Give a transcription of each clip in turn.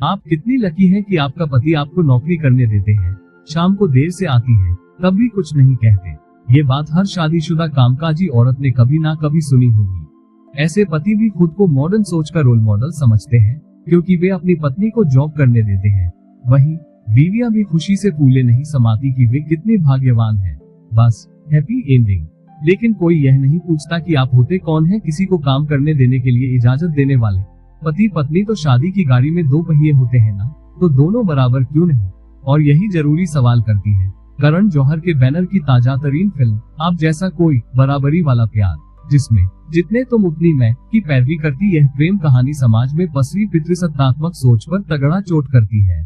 आप कितनी लकी हैं कि आपका पति आपको नौकरी करने देते हैं, शाम को देर से आती है, तब भी कुछ नहीं कहते। ये बात हर शादीशुदा कामकाजी औरत ने कभी ना कभी सुनी होगी। ऐसे पति भी खुद को मॉडर्न सोच का रोल मॉडल समझते हैं, क्योंकि वे अपनी पत्नी को जॉब करने देते हैं। वहीं बीवियां भी खुशी से फूले नहीं समाती कि वे कितने भाग्यवान हैं। बस हैप्पी एंडिंग। लेकिन कोई यह नहीं पूछता कि आप होते कौन हैं किसी को काम करने देने के लिए इजाजत देने वाले। पति पत्नी तो शादी की गाड़ी में दो पहिए होते हैं ना, तो दोनों बराबर क्यों नहीं? और यही जरूरी सवाल करती है करण जौहर के बैनर की ताजा तरीन फिल्म आप जैसा कोई, बराबरी वाला प्यार, जिसमें जितने तुम उतनी मैं की पैरवी करती यह प्रेम कहानी समाज में पसरी पितृसत्तात्मक सोच पर तगड़ा चोट करती है।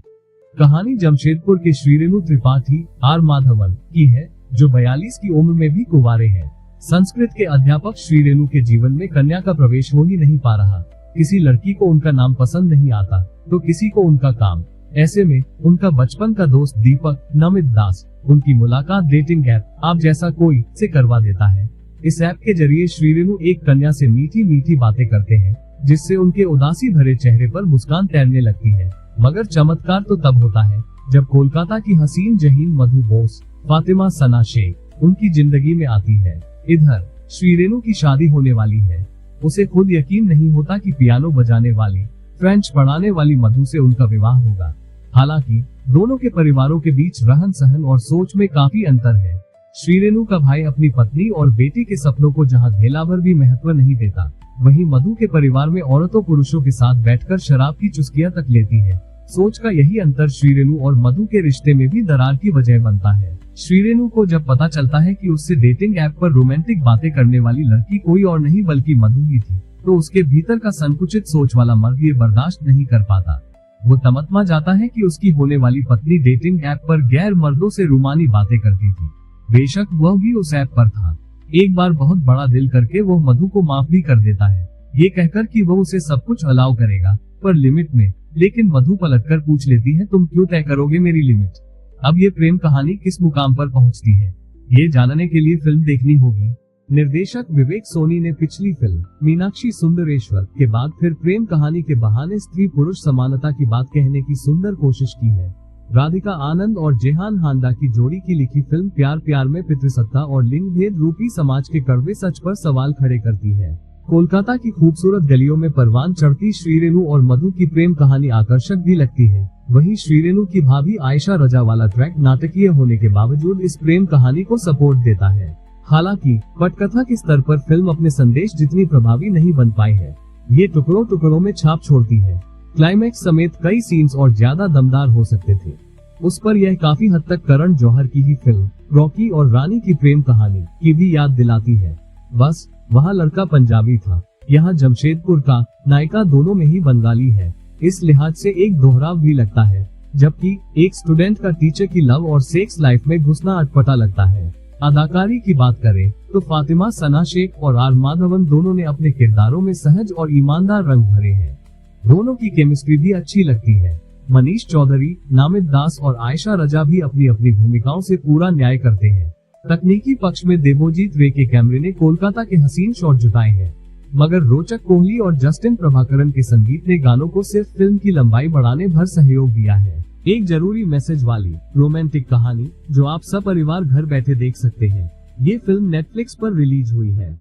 कहानी जमशेदपुर के श्रीरेणु त्रिपाठी आर माधवन की है, जो 42 की उम्र में भी कुंवारे हैं। संस्कृत के अध्यापक श्रीरेणु के जीवन में कन्या का प्रवेश हो ही नहीं पा रहा। किसी लड़की को उनका नाम पसंद नहीं आता, तो किसी को उनका काम। ऐसे में उनका बचपन का दोस्त दीपक नमित दास उनकी मुलाकात डेटिंग ऐप आप जैसा कोई से करवा देता है। इस ऐप के जरिए श्रीरेणु एक कन्या से मीठी मीठी बातें करते हैं, जिससे उनके उदासी भरे चेहरे पर मुस्कान तैरने लगती है। मगर चमत्कार तो तब होता है जब कोलकाता की हसीन जहीन मधु बोस फातिमा सना शेख उनकी जिंदगी में आती है। इधर श्रीरेणु की शादी होने वाली है। उसे खुद यकीन नहीं होता कि पियानो बजाने वाली, फ्रेंच पढ़ाने वाली मधु से उनका विवाह होगा। हालांकि दोनों के परिवारों के बीच रहन सहन और सोच में काफी अंतर है। श्रीरेणु का भाई अपनी पत्नी और बेटी के सपनों को जहां धेला भर भी महत्व नहीं देता, वहीं मधु के परिवार में औरतों पुरुषों के साथ बैठकर शराब की चुस्कियां तक लेती है। सोच का यही अंतर श्रीरेणु और मधु के रिश्ते में भी दरार की वजह बनता है। श्रीरेणु को जब पता चलता है कि उससे डेटिंग ऐप पर रोमांटिक बातें करने वाली लड़की कोई और नहीं बल्कि मधु ही थी, तो उसके भीतर का संकुचित सोच वाला मर्द ये बर्दाश्त नहीं कर पाता। वो तमतमा जाता है कि उसकी होने वाली पत्नी डेटिंग ऐप पर गैर मर्दों से रूमानी बातें करती थी। बेशक वह भी उस ऐप पर था। एक बार बहुत बड़ा दिल करके वो मधु को माफ भी कर देता है, ये कहकर कि वो उसे सब कुछ अलाउ करेगा, पर लिमिट में। लेकिन मधु पलटकर पूछ लेती है, तुम क्यों तय करोगे मेरी लिमिट? अब ये प्रेम कहानी किस मुकाम पर पहुंचती है, ये जानने के लिए फिल्म देखनी होगी। निर्देशक विवेक सोनी ने पिछली फिल्म मीनाक्षी सुंदरेश्वर के बाद फिर प्रेम कहानी के बहाने स्त्री पुरुष समानता की बात कहने की सुंदर कोशिश की है। राधिका आनंद और जेहान हांडा की जोड़ी की लिखी फिल्म प्यार प्यार में पितृसत्ता और लिंग भेद रूपी समाज के कड़वे सच पर सवाल खड़े करती है। कोलकाता की खूबसूरत गलियों में परवान चढ़ती श्रीरेणु और मधु की प्रेम कहानी आकर्षक भी लगती है। वहीं श्रीरेणु की भाभी आयशा रजा वाला ट्रैक नाटकीय होने के बावजूद इस प्रेम कहानी को सपोर्ट देता है। हालांकि पटकथा के स्तर पर फिल्म अपने संदेश जितनी प्रभावी नहीं बन पाई है। ये टुकड़ों टुकड़ों में छाप छोड़ती है। क्लाइमैक्स समेत कई सीन्स और ज्यादा दमदार हो सकते थे। उस पर यह काफी हद तक करण जौहर की ही फिल्म रॉकी और रानी की प्रेम कहानी की भी याद दिलाती है। बस वहाँ लड़का पंजाबी था, यहाँ जमशेदपुर का नायिका दोनों में ही बंगाली है। इस लिहाज से एक दोहराव भी लगता है, जबकि एक स्टूडेंट का टीचर की लव और सेक्स लाइफ में घुसना अटपटा लगता है। अदाकारी की बात करें तो फातिमा सना शेख और आर माधवन दोनों ने अपने किरदारों में सहज और ईमानदार रंग भरे हैं। दोनों की केमिस्ट्री भी अच्छी लगती है। मनीष चौधरी, नामित दास और आयशा रजा भी अपनी अपनी भूमिकाओं से पूरा न्याय करते हैं। तकनीकी पक्ष में देवोजीत रे के कैमरे ने कोलकाता के हसीन शॉट जुटाए हैं, मगर रोचक कोहली और जस्टिन प्रभाकरन के संगीत ने गानों को सिर्फ फिल्म की लंबाई बढ़ाने भर सहयोग दिया है। एक जरूरी मैसेज वाली रोमांटिक कहानी जो आप सपरिवार घर बैठे देख सकते हैं। ये फिल्म नेटफ्लिक्स पर रिलीज हुई है।